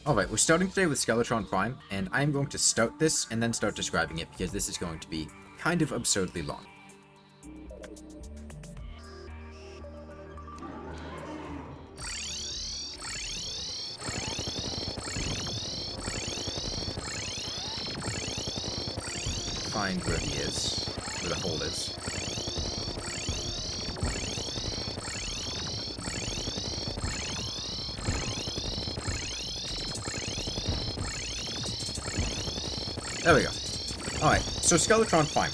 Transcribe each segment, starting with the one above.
Alright, we're starting today with Skeletron Prime, and I am going to start this and then start describing it because this is going to be kind of absurdly long. Find where he is, where the hole is. There we go. Alright, so Skeletron Prime.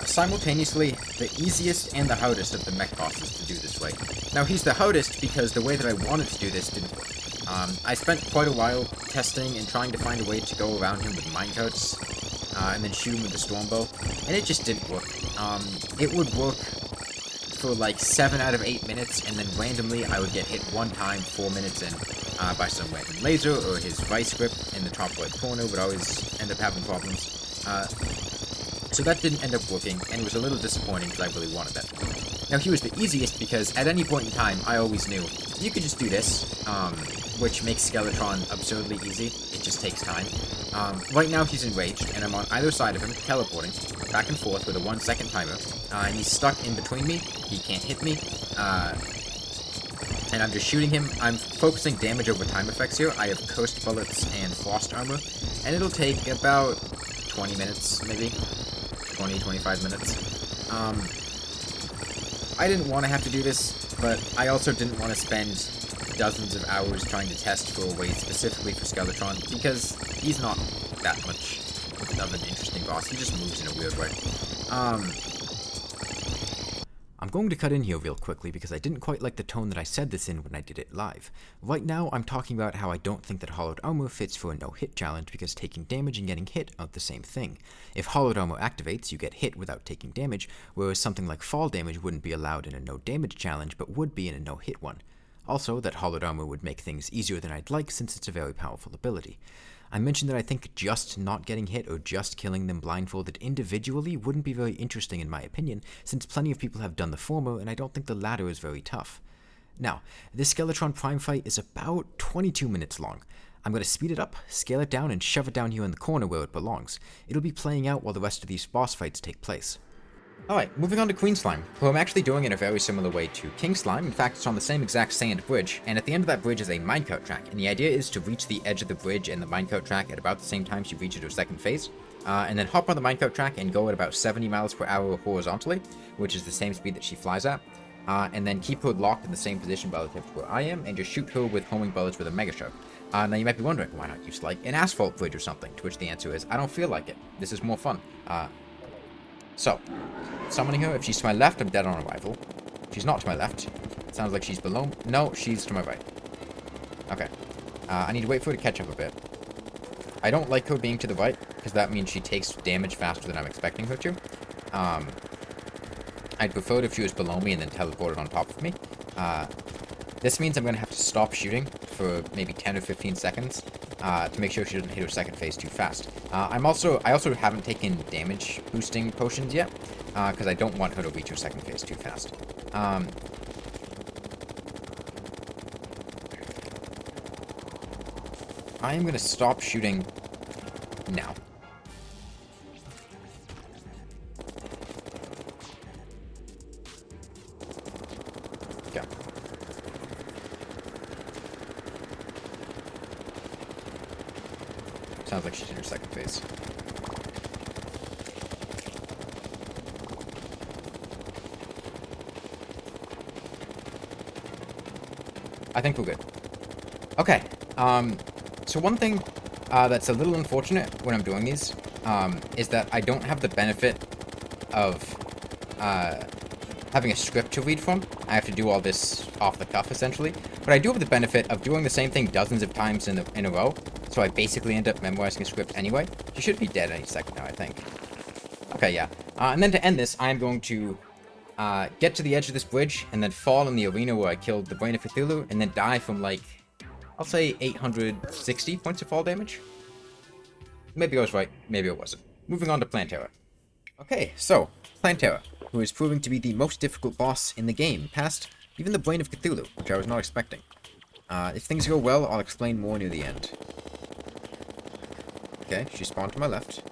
Simultaneously, the easiest and the hardest of the mech bosses to do this way. Now, he's the hardest because the way that I wanted to do this didn't work. I spent quite a while testing and trying to find a way to go around him with minecarts, and then shoot him with the Stormbow, and it just didn't work. It would work for like 7 out of 8 minutes, and then randomly I would get hit one time 4 minutes in by some random laser, or his vice grip in the top right corner would always end up having problems. So that didn't end up working, and it was a little disappointing because I really wanted that. Now, he was the easiest because at any point in time, I always knew you could just do this, which makes Skeletron absurdly easy. It just takes time. Right now, he's enraged, and I'm on either side of him, teleporting back and forth with a 1-second timer, and he's stuck in between me. He can't hit me, and I'm just shooting him. I'm focusing damage over time effects here. I have cursed bullets and frost armor, and it'll take about 20 minutes, maybe 20-25 minutes. I didn't want to have to do this, but I also didn't want to spend dozens of hours trying to test for a way specifically for Skeletron, because he's not that much of an interesting boss. He just moves in a weird way. I'm going to cut in here real quickly because I didn't quite like the tone that I said this in when I did it live. Right now, I'm talking about how I don't think that hollowed armor fits for a no-hit challenge because taking damage and getting hit aren't the same thing. If hollowed armor activates, you get hit without taking damage, whereas something like fall damage wouldn't be allowed in a no-damage challenge but would be in a no-hit one. Also, that hollowed armor would make things easier than I'd like since it's a very powerful ability. I mentioned that I think just not getting hit or just killing them blindfolded individually wouldn't be very interesting in my opinion, since plenty of people have done the former and I don't think the latter is very tough. Now, this Skeletron Prime fight is about 22 minutes long. I'm going to speed it up, scale it down, and shove it down here in the corner where it belongs. It'll be playing out while the rest of these boss fights take place. Alright, moving on to Queen Slime, who I'm actually doing in a very similar way to King Slime. In fact, it's on the same exact sand bridge, and at the end of that bridge is a minecart track, and the idea is to reach the edge of the bridge and the minecart track at about the same time she reaches her second phase, and then hop on the minecart track and go at about 70 miles per hour horizontally, which is the same speed that she flies at, and then keep her locked in the same position relative to where I am, and just shoot her with homing bullets with a Mega Shark. Now you might be wondering, why not use like an asphalt bridge or something, to which the answer is, I don't feel like it. This is more fun. So, summoning her. If she's to my left, I'm dead on arrival. If she's not to my left, it sounds like she's below. No, she's to my right. Okay. I need to wait for her to catch up a bit. I don't like her being to the right, because that means she takes damage faster than I'm expecting her to. I'd prefer it if she was below me and then teleported on top of me. This means I'm going to have to stop shooting for maybe 10 or 15 seconds to make sure she doesn't hit her second phase too fast. I also haven't taken damage boosting potions yet, because I don't want her to reach her second phase too fast. I am going to stop shooting now. Go. Sounds like she's in her second phase. I think we're good. Okay. So one thing that's a little unfortunate when I'm doing these is that I don't have the benefit of having a script to read from. I have to do all this off the cuff, essentially. But I do have the benefit of doing the same thing dozens of times in a row. So I basically end up memorizing a script anyway. She should be dead any second now, I think. Okay, yeah. And then to end this, I'm going to get to the edge of this bridge, and then fall in the arena where I killed the Brain of Cthulhu, and then die from, like, I'll say 860 points of fall damage. Maybe I was right, maybe I wasn't. Moving on to Plantera. Okay, so, Plantera, who is proving to be the most difficult boss in the game, past even the Brain of Cthulhu, which I was not expecting. If things go well, I'll explain more near the end. Okay, she spawned to my left.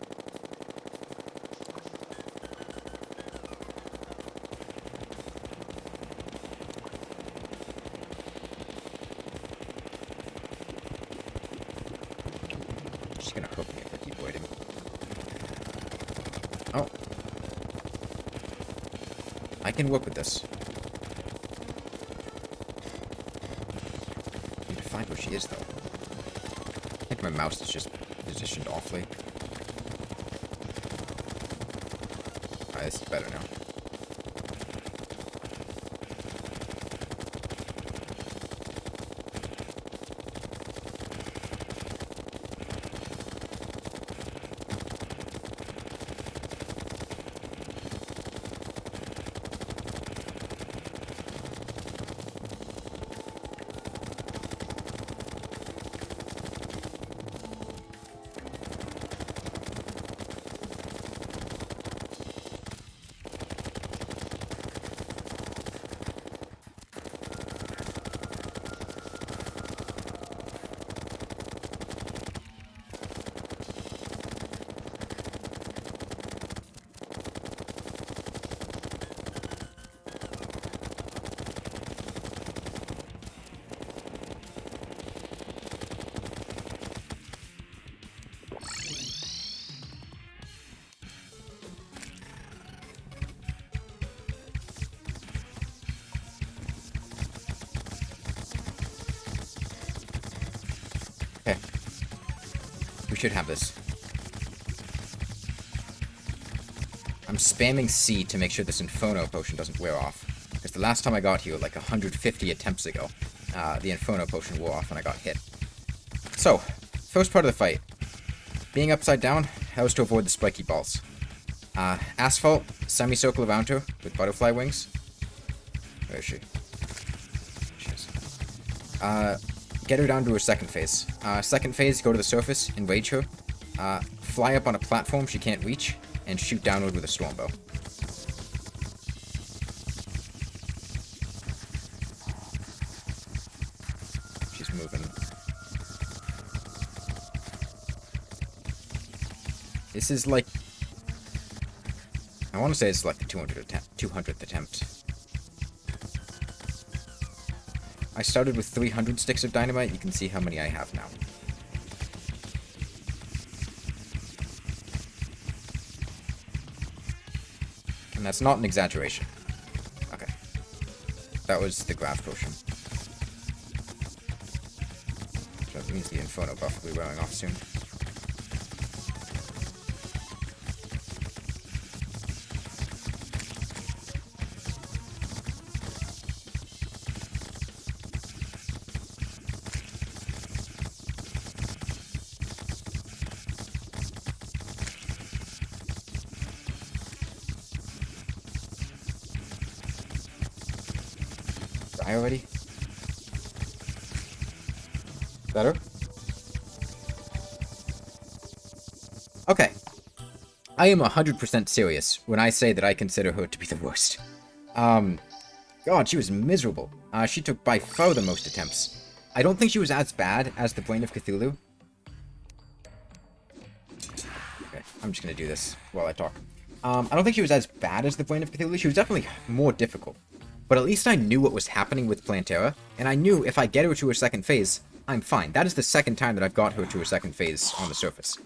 She's gonna hook me if I keep waiting. Oh. I can work with this. Need to find where she is, though. I think my mouse is just positioned awfully. Alright, this is better now. Okay. We should have this. I'm spamming C to make sure this Inferno potion doesn't wear off. Because the last time I got here, like 150 attempts ago, the Inferno potion wore off when I got hit. So, first part of the fight. Being upside down, how is to avoid the spiky balls. Asphalt, semicircle around her with butterfly wings. Where is she? She is. Get her down to her second phase. Second phase, go to the surface, enrage her. Fly up on a platform she can't reach, and shoot downward with a stormbow. She's moving. This is like... I want to say it's like the 200th attempt. I started with 300 sticks of dynamite. You can see how many I have now. And that's not an exaggeration. Okay. That was the graph potion. So that means the Inferno buff will be wearing off soon. Die already? Better? Okay. I am 100% serious when I say that I consider her to be the worst. God, she was miserable. She took by far the most attempts. I don't think she was as bad as the Brain of Cthulhu. Okay, I'm just gonna do this while I talk. I don't think she was as bad as the Brain of Cthulhu. She was definitely more difficult. But at least I knew what was happening with Plantera, and I knew if I get her to her second phase, I'm fine. That is the second time that I've got her to her second phase on the surface.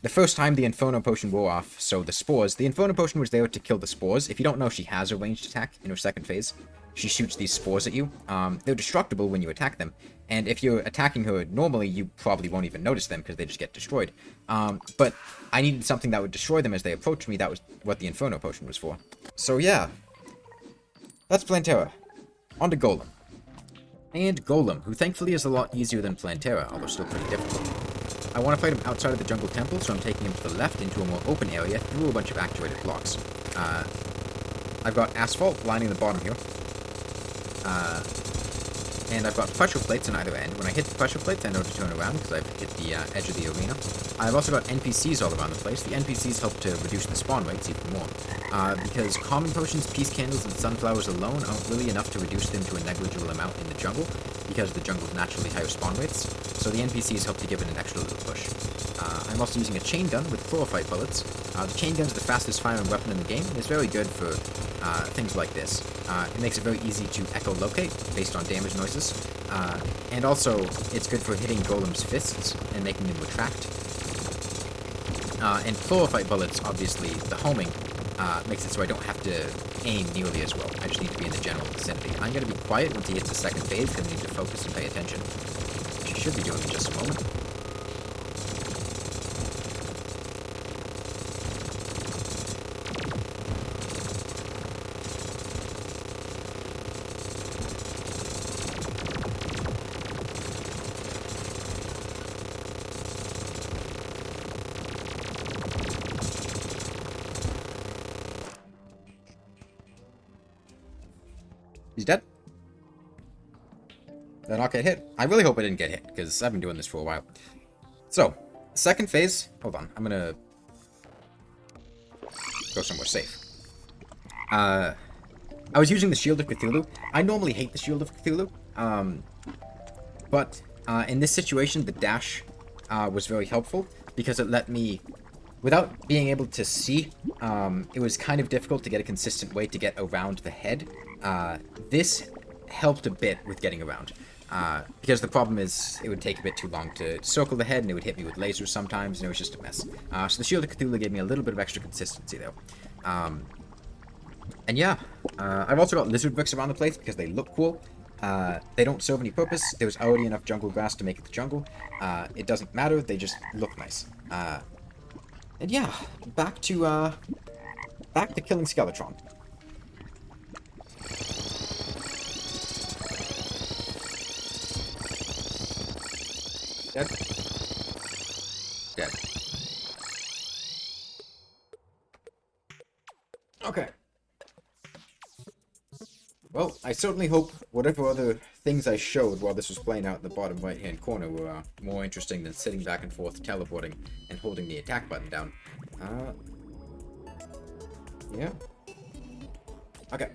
The first time the Inferno Potion wore off, so the spores, the Inferno Potion was there to kill the spores. If you don't know, she has a ranged attack in her second phase. She shoots these spores at you. They're destructible when you attack them, and if you're attacking her normally, you probably won't even notice them because they just get destroyed. But I needed something that would destroy them as they approached me. That was what the Inferno Potion was for. So yeah. That's Plantera. On to Golem. And Golem, who thankfully is a lot easier than Plantera, although still pretty difficult. I want to fight him outside of the jungle temple, so I'm taking him to the left into a more open area through a bunch of actuated blocks. I've got asphalt lining the bottom here. And I've got pressure plates on either end. When I hit the pressure plates, I know to turn around because I've hit the edge of the arena. I've also got NPCs all around the place. The NPCs help to reduce the spawn rates even more. Because common potions, peace candles, and sunflowers alone aren't really enough to reduce them to a negligible amount in the jungle, because the jungle's naturally higher spawn rates. So the NPCs help to give it an extra little push. I'm also using a chain gun with chlorophyte bullets. The chain gun is the fastest firing weapon in the game, and it's very good for things like this. It makes it very easy to echolocate based on damage noises, and also it's good for hitting golems' fists and making them retract. And chlorophyte bullets, obviously, the homing makes it so I don't have to aim nearly as well. I just need to be in the general vicinity. I'm going to be quiet once he hits the second phase, because I need to focus and pay attention, which I should be doing in just a moment. He's dead. Did I not get hit? I really hope I didn't get hit, because I've been doing this for a while. So, second phase. Hold on, I'm gonna go somewhere safe. I was using the Shield of Cthulhu. I normally hate the Shield of Cthulhu, but in this situation, the dash was very helpful, because it let me, without being able to see, it was kind of difficult to get a consistent way to get around the head. This helped a bit with getting around, because the problem is it would take a bit too long to circle the head, and it would hit me with lasers sometimes, and it was just a mess. So the Shield of Cthulhu gave me a little bit of extra consistency, though. And yeah, I've also got lizard bricks around the place because they look cool. They don't serve any purpose. There was already enough jungle grass to make it the jungle. It doesn't matter, they just look nice. And yeah, back to killing Skeletron. Dead. Dead. Okay. Well, I certainly hope whatever other things I showed while this was playing out in the bottom right-hand corner were more interesting than sitting back and forth, teleporting, and holding the attack button down. Yeah. Okay.